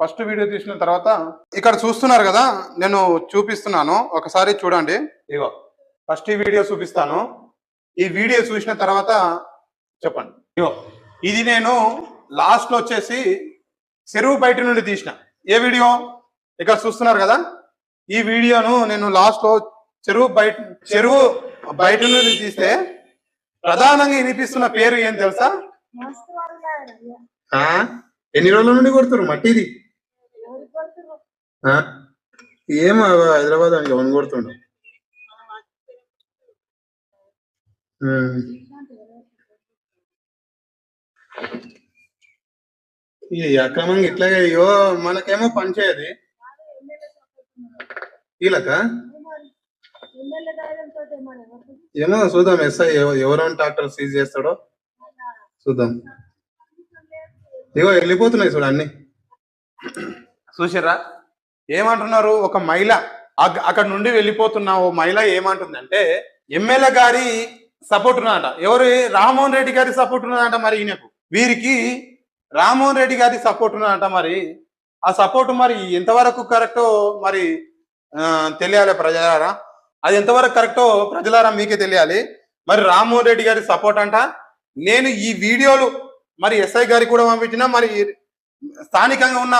First video తీసిన తర్వాత ఇక్కడ చూస్తున్నారు కదా, నేను చూపిస్తున్నాను, ఒకసారి చూడండి. ఇగో ఫస్ట్ ఈ వీడియో చూపిస్తాను. ఈ వీడియో చూసిన తర్వాత చెప్పండి. ఇగో ఇది నేను లాస్ట్ లో వచ్చేసి చెరువు బయట నుండి తీసిన ఏ వీడియో ఇక్కడ చూస్తున్నారు కదా. ఈ వీడియోను నేను లాస్ట్ లో చెరువు బయట నుండి తీస్తే ప్రధానంగా వినిపిస్తున్న పేరు ఏం తెలుసా? ఎన్ని రోజుల నుండి కొడుతున్నారు మట్టిది? ఏమో హైదరాబాద్ అని ఎవరిని కొడుతుండ? ఈ అక్రమంగా ఇట్లాగే అయ్యో మనకేమో పనిచేయది వీళ్ళక. ఏమో చూద్దాం, ఎస్ఐ ఎవరో ట్రాక్టర్ సీజ్ చేస్తాడో చూద్దాం. ఇగో వెళ్ళిపోతున్నాయి చూడ అన్ని. చూసిర్రా ఏమంటున్నారు? ఒక మహిళ అక్కడ నుండి వెళ్ళిపోతున్న ఓ మహిళ ఏమంటుందంటే ఎమ్మెల్యే గారి సపోర్ట్ ఉన్నదట. ఎవరు? రామ్మోహన్ రెడ్డి గారి సపోర్ట్ ఉన్నదట. మరి ఈయనకు వీరికి రామ్మోహన్ రెడ్డి గారి సపోర్ట్ ఉన్నదట. మరి ఆ సపోర్ట్ మరి ఎంతవరకు కరెక్టో మరి తెలియాలి ప్రజలారా. అది ఎంతవరకు కరెక్టో ప్రజలారా మీకే తెలియాలి. మరి రామ్మోహన్ రెడ్డి గారి సపోర్ట్ అంట. నేను ఈ వీడియోలు మరి ఎస్ఐ గారికి కూడా పంపించిన, మరి స్థానికంగా ఉన్న